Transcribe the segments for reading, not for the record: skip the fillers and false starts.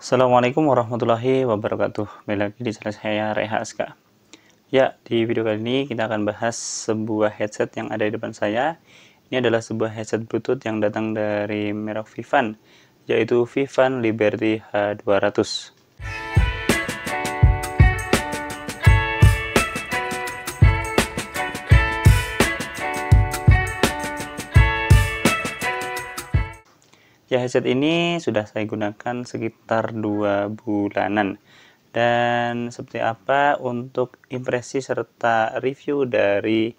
Assalamualaikum warahmatullahi wabarakatuh. Kembali lagi di channel saya Reha Aska. Ya, di video kali ini kita akan bahas sebuah headset yang ada di depan saya. Ini adalah sebuah headset Bluetooth yang datang dari merek Vivan, yaitu Vivan Liberty H200. Ya, headset ini sudah saya gunakan sekitar 2 bulanan. Dan seperti apa untuk impresi serta review dari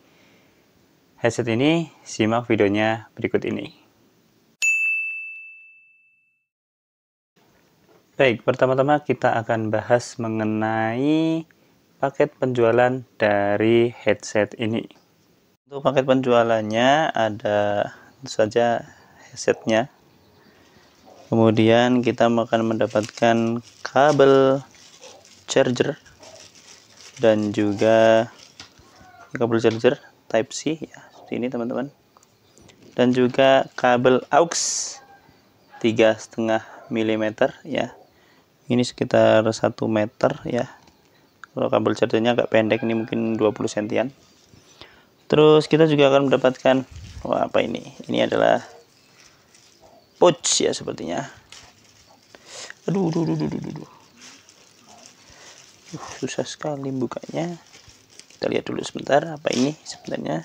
headset ini, simak videonya berikut ini. Baik, pertama-tama kita akan bahas mengenai paket penjualan dari headset ini. Untuk paket penjualannya ada tentu saja headsetnya. Kemudian kita akan mendapatkan kabel charger dan juga kabel charger Type C ya, seperti ini teman-teman. Dan juga kabel aux 3,5 mm ya. Ini sekitar 1 meter ya. Kalau kabel chargernya agak pendek, ini mungkin 20 sentian. Terus kita juga akan mendapatkan apa ini? Ini adalah pouch ya sepertinya. Aduh. Susah sekali bukanya. Kita lihat dulu sebentar apa ini sebenarnya.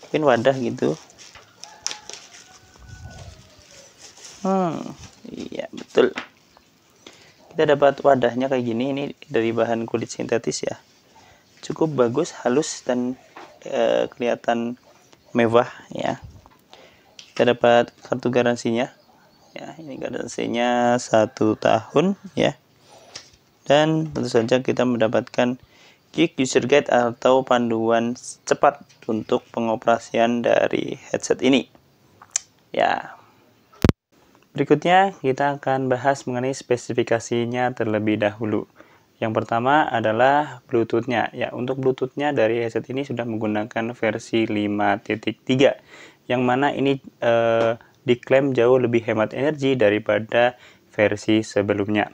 Mungkin wadah gitu. Iya betul. Kita dapat wadahnya kayak gini. Ini dari bahan kulit sintetis ya. Cukup bagus, halus dan kelihatan mewah ya. Kita dapat kartu garansinya ya, ini garansinya 1 tahun ya. Dan tentu saja kita mendapatkan quick user guide atau panduan cepat untuk pengoperasian dari headset ini ya. Berikutnya kita akan bahas mengenai spesifikasinya terlebih dahulu. Yang pertama adalah Bluetooth-nya ya. Untuk Bluetooth-nya dari headset ini sudah menggunakan versi 5.3 yang mana ini diklaim jauh lebih hemat energi daripada versi sebelumnya.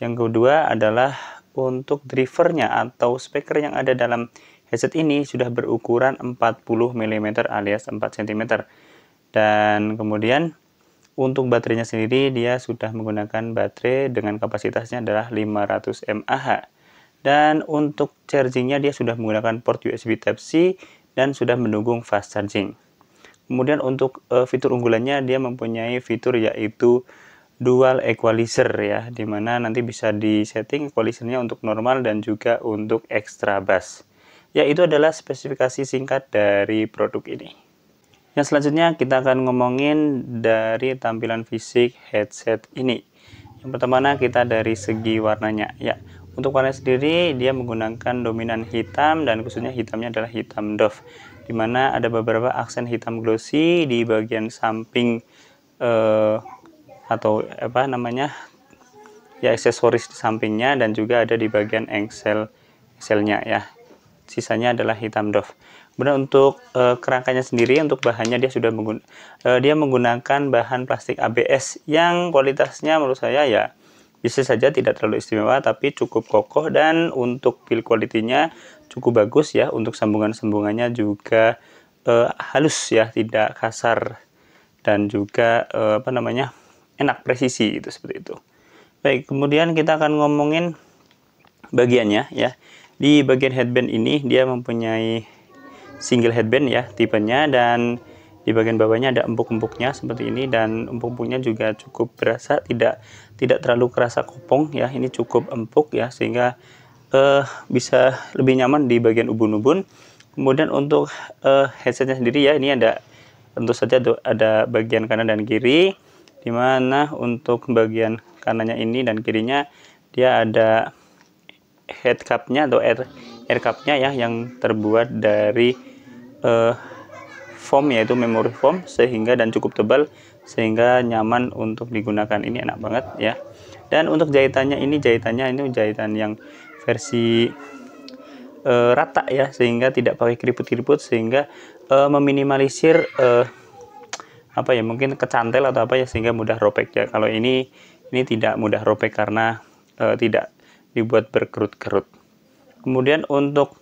Yang kedua adalah untuk drivernya atau speaker yang ada dalam headset ini sudah berukuran 40 mm alias 4 cm. Dan kemudian untuk baterainya sendiri dia sudah menggunakan baterai dengan kapasitasnya adalah 500 mAh. Dan untuk chargingnya dia sudah menggunakan port USB Type-C dan sudah mendukung fast charging. Kemudian untuk fitur unggulannya dia mempunyai fitur yaitu dual equalizer ya, dimana nanti bisa disetting equalizernya untuk normal dan juga untuk extra bass. Ya, itu adalah spesifikasi singkat dari produk ini. Yang selanjutnya kita akan ngomongin dari tampilan fisik headset ini. Yang pertama kita dari segi warnanya ya. Untuk warna sendiri dia menggunakan dominan hitam dan khususnya hitamnya adalah hitam doff, dimana ada beberapa aksen hitam glossy di bagian samping atau apa namanya ya, aksesoris di sampingnya, dan juga ada di bagian engselnya ya. Sisanya adalah hitam doff. Kemudian untuk kerangkanya sendiri, untuk bahannya dia menggunakan bahan plastik ABS yang kualitasnya menurut saya ya bisa saja tidak terlalu istimewa, tapi cukup kokoh, dan untuk build quality-nya cukup bagus ya. Untuk sambungan-sambungannya juga halus ya, tidak kasar, dan juga enak, presisi itu, seperti itu. Baik, kemudian kita akan ngomongin bagiannya ya. Di bagian headband ini dia mempunyai single headband ya tipenya, dan di bagian bawahnya ada empuk-empuknya seperti ini, dan empuk-empuknya juga cukup berasa, tidak terlalu kerasa kopong ya. Ini cukup empuk ya, sehingga bisa lebih nyaman di bagian ubun-ubun. Kemudian untuk headsetnya sendiri ya, ini ada tentu saja ada bagian kanan dan kiri, dimana untuk bagian kanannya ini dan kirinya dia ada head cap-nya atau air cap-nya ya, yang terbuat dari foam, yaitu memory foam, sehingga dan cukup tebal sehingga nyaman untuk digunakan. Ini enak banget ya. Dan untuk jahitannya ini jahitan yang versi rata ya, sehingga tidak pakai keriput-keriput, sehingga meminimalisir apa ya, mungkin kecantel atau apa ya, sehingga mudah robek ya. Kalau ini ini tidak mudah robek karena tidak dibuat berkerut-kerut. Kemudian untuk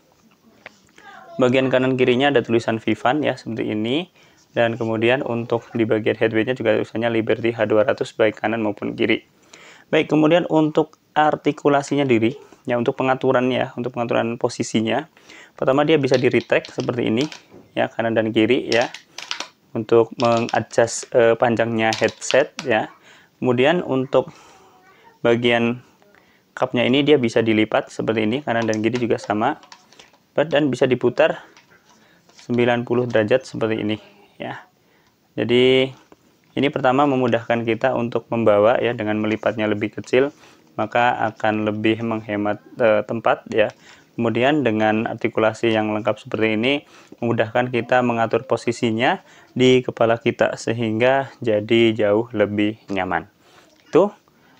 bagian kanan kirinya ada tulisan Vivan ya seperti ini, dan kemudian untuk di bagian headweightnya juga tulisannya Liberty H200 baik kanan maupun kiri. Baik, kemudian untuk artikulasinya diri ya, untuk pengaturannya, untuk pengaturan posisinya, pertama dia bisa di retract seperti ini ya, kanan dan kiri ya, untuk mengadjust panjangnya headset ya. Kemudian untuk bagian cupnya ini dia bisa dilipat seperti ini, kanan dan kiri juga sama, dan bisa diputar 90 derajat seperti ini ya. Jadi ini pertama memudahkan kita untuk membawa ya, dengan melipatnya lebih kecil maka akan lebih menghemat tempat ya. Kemudian dengan artikulasi yang lengkap seperti ini memudahkan kita mengatur posisinya di kepala kita sehingga jadi jauh lebih nyaman. Itu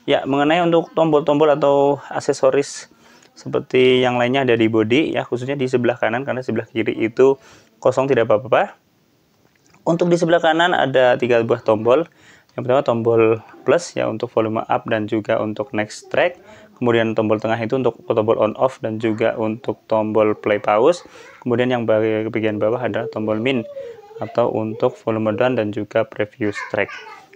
ya, mengenai untuk tombol-tombol atau aksesoris seperti yang lainnya ada di bodi ya, khususnya di sebelah kanan, karena sebelah kiri itu kosong tidak apa-apa. Untuk di sebelah kanan ada 3 buah tombol. Yang pertama tombol plus ya untuk volume up dan juga untuk next track. Kemudian tombol tengah itu untuk tombol on off dan juga untuk tombol play pause. Kemudian yang bagian bawah adalah tombol min atau untuk volume down dan juga previous track.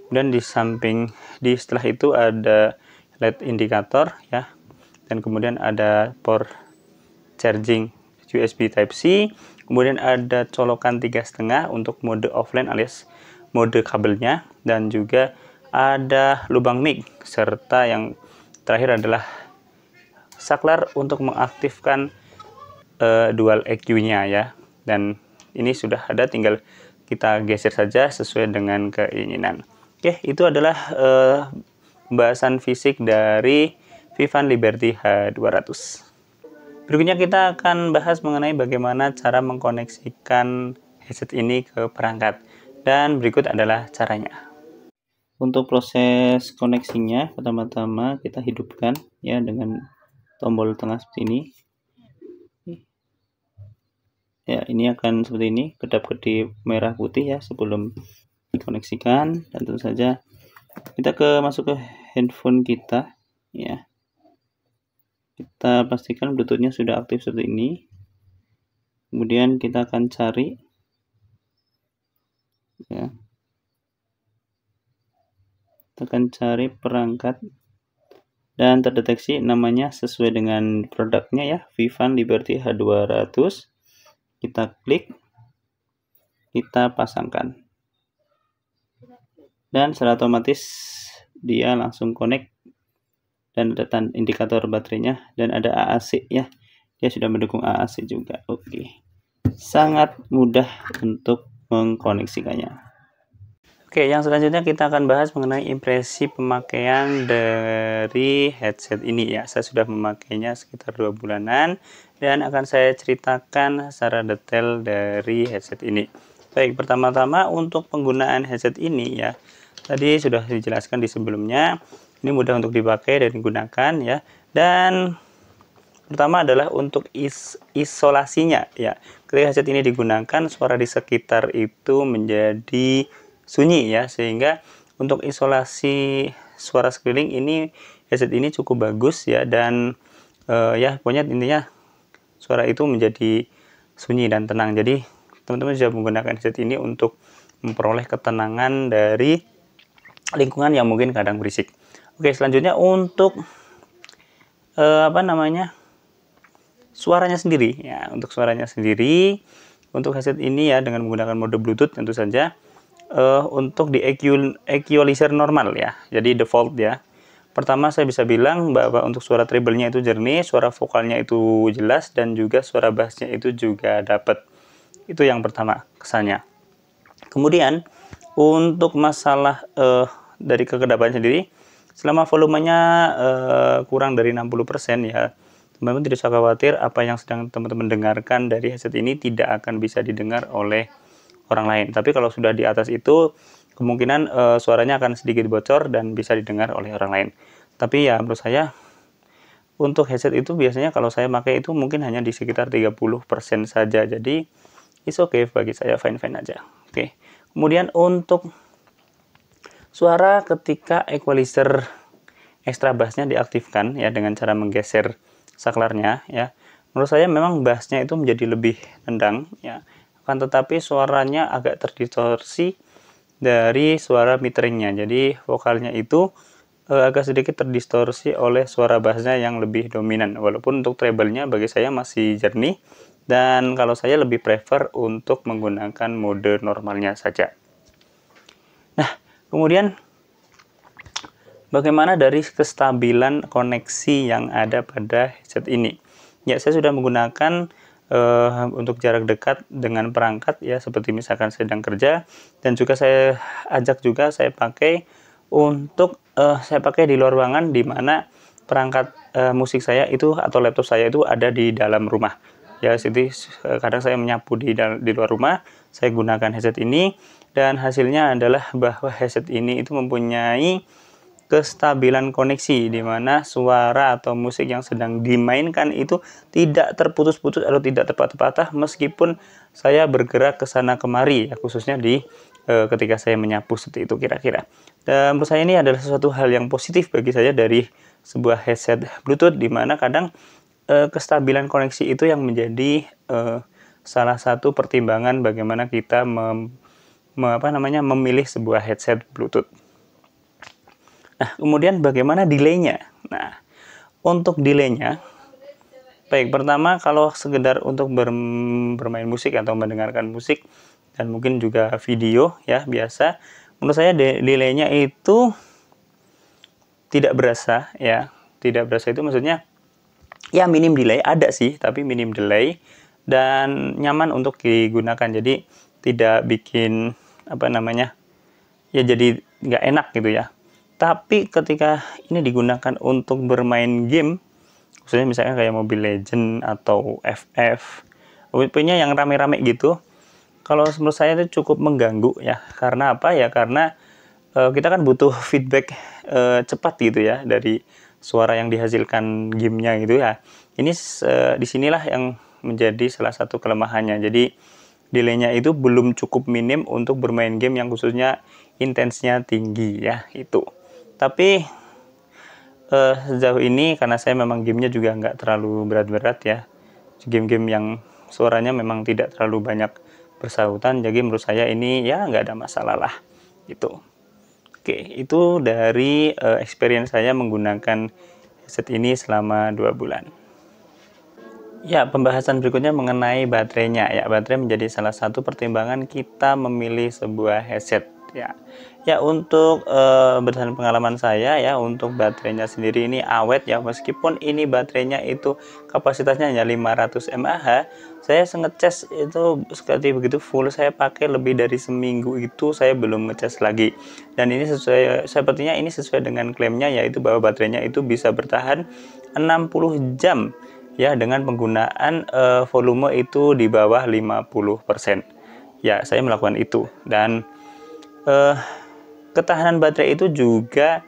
Dan di samping setelah itu ada LED indikator ya, dan kemudian ada port charging USB Type C. Kemudian ada colokan 3,5 untuk mode offline alias mode kabelnya, dan juga ada lubang mic, serta yang terakhir adalah saklar untuk mengaktifkan dual EQ-nya ya. Dan ini sudah ada, tinggal kita geser saja sesuai dengan keinginan. Oke, itu adalah pembahasan fisik dari Vivan Liberty H200. Berikutnya kita akan bahas mengenai bagaimana cara mengkoneksikan headset ini ke perangkat, dan berikut adalah caranya. Untuk proses koneksinya, pertama-tama kita hidupkan ya dengan tombol tengah seperti ini. Ya, ini akan seperti ini, kedap-kedip merah putih ya sebelum dikoneksikan, dan tentu saja kita masuk ke handphone kita ya. Kita pastikan Bluetooth-nya sudah aktif seperti ini. Kemudian kita akan cari ya. Kita akan cari perangkat dan terdeteksi namanya sesuai dengan produknya ya, Vivan Liberty H200. Kita klik, kita pasangkan, dan secara otomatis dia langsung connect, dan ada indikator baterainya, dan ada AAC ya, dia sudah mendukung AAC juga. Oke, sangat mudah untuk mengkoneksikannya. Oke, yang selanjutnya kita akan bahas mengenai impresi pemakaian dari headset ini ya. Saya sudah memakainya sekitar 2 bulanan dan akan saya ceritakan secara detail dari headset ini. Baik, pertama-tama untuk penggunaan headset ini ya, tadi sudah dijelaskan di sebelumnya. Ini mudah untuk dipakai dan digunakan ya. Dan pertama adalah untuk isolasinya ya. Ketika headset ini digunakan, suara di sekitar itu menjadi sunyi ya, sehingga untuk isolasi suara sekeliling ini headset ini cukup bagus ya. Dan ya pokoknya intinya suara itu menjadi sunyi dan tenang. Jadi teman-teman bisa menggunakan headset ini untuk memperoleh ketenangan dari lingkungan yang mungkin kadang berisik. Oke, selanjutnya untuk suaranya sendiri ya. Untuk suaranya sendiri, untuk headset ini ya dengan menggunakan mode Bluetooth tentu saja, untuk di equalizer normal ya, jadi default ya. Pertama saya bisa bilang bahwa untuk suara treble-nya itu jernih, suara vokalnya itu jelas, dan juga suara bassnya itu juga dapat. Itu yang pertama kesannya. Kemudian untuk masalah dari kekedapan sendiri, selama volumenya kurang dari 60% ya, teman-teman tidak usah khawatir apa yang sedang teman-teman dengarkan dari headset ini tidak akan bisa didengar oleh orang lain. Tapi kalau sudah di atas itu, kemungkinan suaranya akan sedikit bocor dan bisa didengar oleh orang lain. Tapi ya menurut saya untuk headset itu biasanya kalau saya pakai itu mungkin hanya di sekitar 30% saja. Jadi it's okay bagi saya, fine-fine aja. Oke. Kemudian untuk suara ketika equalizer extra bassnya diaktifkan ya dengan cara menggeser saklarnya ya, menurut saya memang bassnya itu menjadi lebih nendang ya, akan tetapi suaranya agak terdistorsi dari suara meteringnya. Jadi vokalnya itu agak sedikit terdistorsi oleh suara bassnya yang lebih dominan, walaupun untuk treble-nya bagi saya masih jernih, dan kalau saya lebih prefer untuk menggunakan mode normalnya saja. Nah, kemudian bagaimana dari kestabilan koneksi yang ada pada headset ini? Ya, saya sudah menggunakan untuk jarak dekat dengan perangkat ya, seperti misalkan sedang kerja, dan juga saya ajak juga saya pakai untuk saya pakai di luar ruangan, di mana perangkat musik saya itu atau laptop saya itu ada di dalam rumah ya. Jadi kadang saya menyapu di luar rumah, saya gunakan headset ini, dan hasilnya adalah bahwa headset ini itu mempunyai kestabilan koneksi, di mana suara atau musik yang sedang dimainkan itu tidak terputus-putus atau tidak terpatah-patah meskipun saya bergerak ke sana kemari ya, khususnya di ketika saya menyapu seperti itu kira-kira. Dan menurut saya ini adalah sesuatu hal yang positif bagi saya dari sebuah headset Bluetooth, di mana kadang kestabilan koneksi itu yang menjadi salah satu pertimbangan bagaimana kita memilih sebuah headset Bluetooth. Nah, kemudian bagaimana delay-nya? Nah, untuk delay-nya, baik, pertama kalau sekedar untuk bermain musik atau mendengarkan musik dan mungkin juga video ya biasa, menurut saya delay-nya itu tidak berasa ya. Tidak berasa itu maksudnya ya minim delay, ada sih tapi minim delay, dan nyaman untuk digunakan. Jadi tidak bikin ya jadi nggak enak gitu ya. Tapi ketika ini digunakan untuk bermain game, khususnya misalnya kayak Mobile Legends atau FF, punya yang rame-rame gitu, kalau menurut saya itu cukup mengganggu ya. Karena apa ya? Karena kita kan butuh feedback cepat gitu ya dari suara yang dihasilkan gamenya gitu ya. Ini disinilah yang menjadi salah satu kelemahannya. Jadi delaynya itu belum cukup minim untuk bermain game yang khususnya intensnya tinggi ya itu. Tapi sejauh ini karena saya memang gamenya juga nggak terlalu berat-berat ya, game-game yang suaranya memang tidak terlalu banyak bersautan, jadi menurut saya ini ya nggak ada masalah lah gitu. Oke, itu dari experience saya menggunakan headset ini selama 2 bulan. Ya, pembahasan berikutnya mengenai baterainya ya. Baterai menjadi salah satu pertimbangan kita memilih sebuah headset ya. Ya, untuk berdasarkan pengalaman saya ya, untuk baterainya sendiri ini awet ya, meskipun ini baterainya itu kapasitasnya hanya 500 mAh. Saya ngecas itu sekali begitu full, saya pakai lebih dari seminggu itu saya belum ngecas lagi. Dan ini sepertinya ini sesuai dengan klaimnya, yaitu bahwa baterainya itu bisa bertahan 60 jam ya dengan penggunaan volume itu di bawah 50%. Ya, saya melakukan itu, dan ketahanan baterai itu juga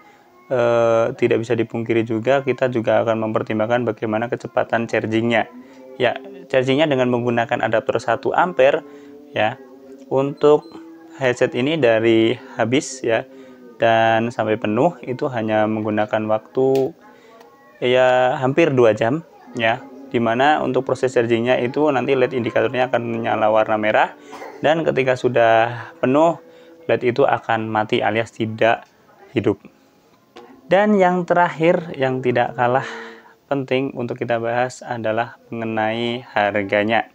tidak bisa dipungkiri juga, kita juga akan mempertimbangkan bagaimana kecepatan chargingnya. Ya, chargingnya dengan menggunakan adaptor 1 ampere ya. Untuk headset ini dari habis ya dan sampai penuh itu hanya menggunakan waktu ya hampir 2 jam ya. Dimana untuk proses chargingnya itu nanti LED indikatornya akan menyala warna merah, dan ketika sudah penuh LED itu akan mati alias tidak hidup. Dan yang terakhir yang tidak kalah penting untuk kita bahas adalah mengenai harganya.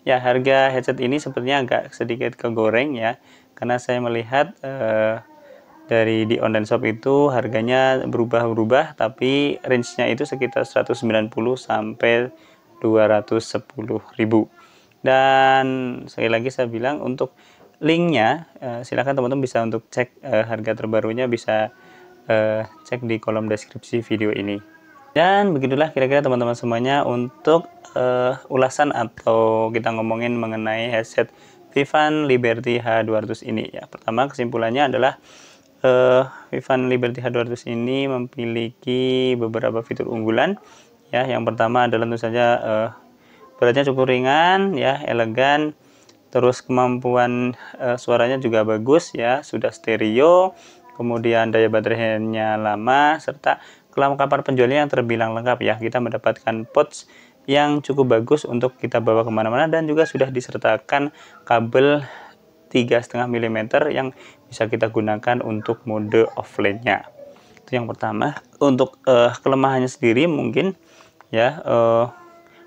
Ya, harga headset ini sepertinya agak sedikit kegoreng ya, karena saya melihat dari di online shop itu harganya berubah-ubah, tapi range-nya itu sekitar 190 sampai 210.000. Dan sekali lagi saya bilang, untuk linknya silakan teman-teman bisa untuk cek harga terbarunya, bisa cek di kolom deskripsi video ini. Dan begitulah kira-kira teman-teman semuanya untuk ulasan atau kita ngomongin mengenai headset Vivan Liberty H200 ini ya. Pertama, kesimpulannya adalah Vivan Liberty H200 ini memiliki beberapa fitur unggulan ya. Yang pertama adalah tentu saja beratnya cukup ringan ya, elegan, terus kemampuan suaranya juga bagus ya, sudah stereo, kemudian daya baterainya lama, serta kelengkapan penjualnya yang terbilang lengkap ya. Kita mendapatkan pouch yang cukup bagus untuk kita bawa kemana-mana, dan juga sudah disertakan kabel 3,5 mm yang bisa kita gunakan untuk mode offline-nya. Itu yang pertama. Untuk kelemahannya sendiri mungkin ya,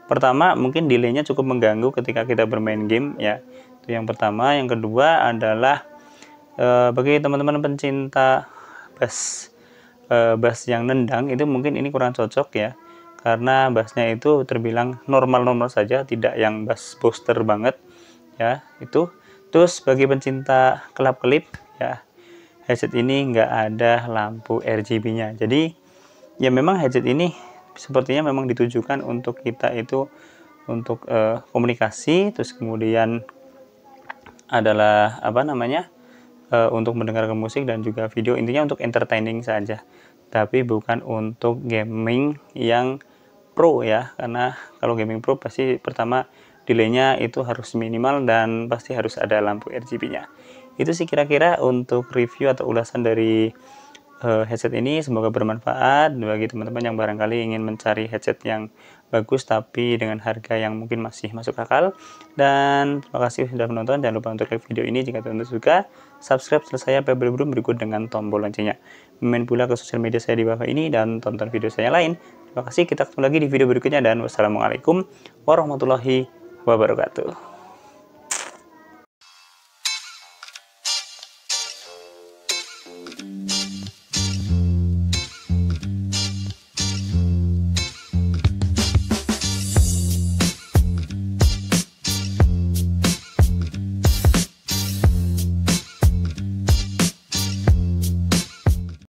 pertama mungkin delaynya cukup mengganggu ketika kita bermain game ya. Itu yang pertama. Yang kedua adalah bagi teman-teman pencinta bass yang nendang, itu mungkin ini kurang cocok ya, karena bassnya itu terbilang normal-normal saja, tidak yang bass booster banget ya. Itu terus bagi pencinta kelap-kelip ya, headset ini nggak ada lampu RGB-nya. Jadi ya memang headset ini sepertinya memang ditujukan untuk kita itu untuk komunikasi, terus kemudian adalah apa namanya, untuk mendengarkan musik dan juga video, intinya untuk entertaining saja, tapi bukan untuk gaming yang pro ya. Karena kalau gaming pro pasti pertama delaynya itu harus minimal dan pasti harus ada lampu RGB-nya. Itu sih kira-kira untuk review atau ulasan dari headset ini. Semoga bermanfaat bagi teman-teman yang barangkali ingin mencari headset yang bagus tapi dengan harga yang mungkin masih masuk akal. Dan terima kasih sudah menonton. Jangan lupa untuk like video ini jika teman-teman suka, subscribe channel saya belum berikut dengan tombol loncengnya. Main pula ke sosial media saya di bawah ini dan tonton video saya lain. Terima kasih, kita ketemu lagi di video berikutnya, dan wassalamualaikum warahmatullahi wabarakatuh.